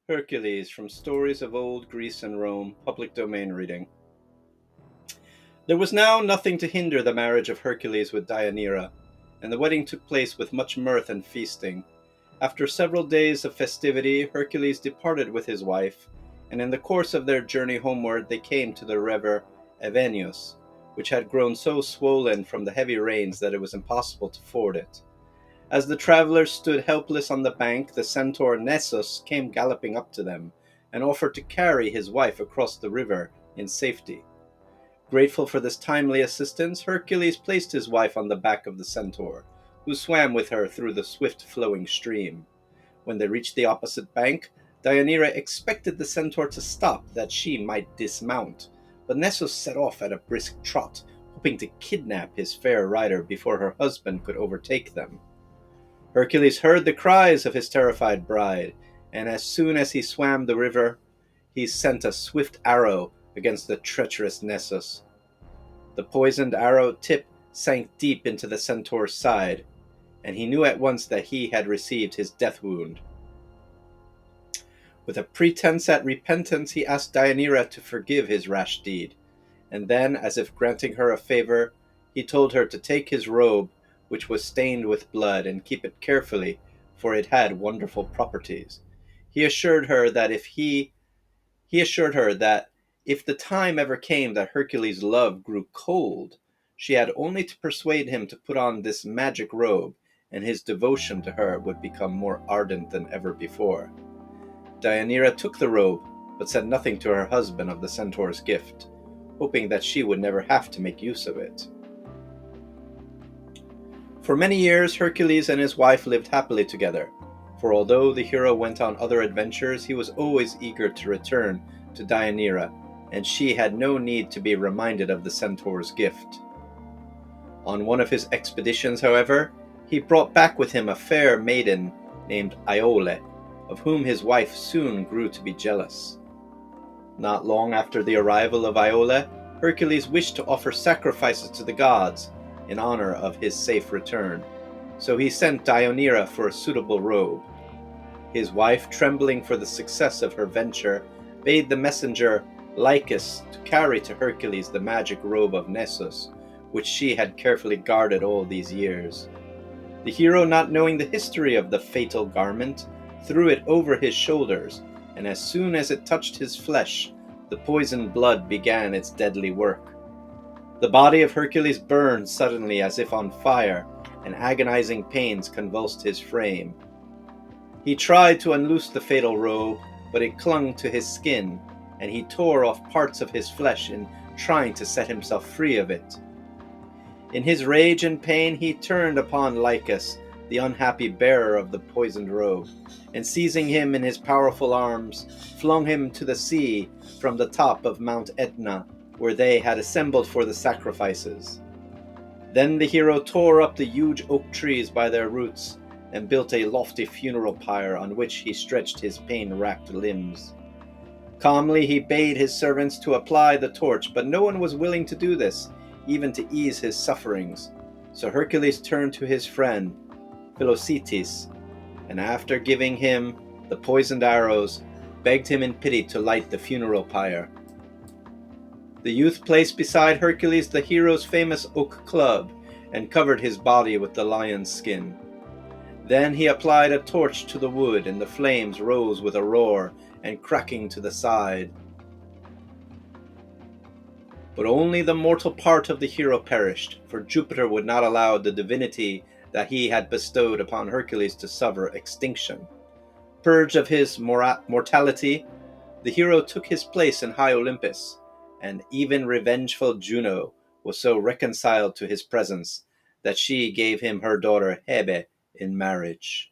Hercules from Stories of Old Greece and Rome, public domain reading. There was now nothing to hinder the marriage of Hercules with Deianira, and the wedding took place with much mirth and feasting. After several days of festivity, Hercules departed with his wife, and in the course of their journey homeward they came to the river Evenius, which had grown so swollen from the heavy rains that it was impossible to ford it. As the travelers stood helpless on the bank, the centaur Nessus came galloping up to them and offered to carry his wife across the river in safety. Grateful for this timely assistance, Hercules placed his wife on the back of the centaur, who swam with her through the swift-flowing stream. When they reached the opposite bank, Deianira expected the centaur to stop that she might dismount, but Nessus set off at a brisk trot, hoping to kidnap his fair rider before her husband could overtake them. Hercules heard the cries of his terrified bride, and as soon as he swam the river, he sent a swift arrow against the treacherous Nessus. The poisoned arrow tip sank deep into the centaur's side, and he knew at once that he had received his death wound. With a pretense at repentance, he asked Deianira to forgive his rash deed, and then, as if granting her a favor, he told her to take his robe, which was stained with blood, and keep it carefully, for it had wonderful properties. He assured her that if the time ever came that Hercules' love grew cold, she had only to persuade him to put on this magic robe, and his devotion to her would become more ardent than ever before. Deianira took the robe, but said nothing to her husband of the centaur's gift, hoping that she would never have to make use of it. For many years, Hercules and his wife lived happily together, for although the hero went on other adventures, he was always eager to return to Deianira, and she had no need to be reminded of the centaur's gift. On one of his expeditions, however, he brought back with him a fair maiden named Iole, of whom his wife soon grew to be jealous. Not long after the arrival of Iole, Hercules wished to offer sacrifices to the gods in honor of his safe return, so he sent Deianira for a suitable robe. His wife, trembling for the success of her venture, bade the messenger Lycus to carry to Hercules the magic robe of Nessus, which she had carefully guarded all these years. The hero, not knowing the history of the fatal garment, threw it over his shoulders, and as soon as it touched his flesh, the poisoned blood began its deadly work. The body of Hercules burned suddenly as if on fire, and agonizing pains convulsed his frame. He tried to unloose the fatal robe, but it clung to his skin, and he tore off parts of his flesh in trying to set himself free of it. In his rage and pain, he turned upon Lycus, the unhappy bearer of the poisoned robe, and seizing him in his powerful arms, flung him to the sea from the top of Mount Etna, where they had assembled for the sacrifices. Then the hero tore up the huge oak trees by their roots, and built a lofty funeral pyre on which he stretched his pain-racked limbs. Calmly he bade his servants to apply the torch, but no one was willing to do this, even to ease his sufferings. So Hercules turned to his friend, Philoctetes, and after giving him the poisoned arrows, begged him in pity to light the funeral pyre. The youth placed beside Hercules the hero's famous oak club, and covered his body with the lion's skin. Then he applied a torch to the wood, and the flames rose with a roar and cracking to the side. But only the mortal part of the hero perished, for Jupiter would not allow the divinity that he had bestowed upon Hercules to suffer extinction. Purged of his mortality, the hero took his place in high Olympus, and even revengeful Juno was so reconciled to his presence that she gave him her daughter Hebe in marriage.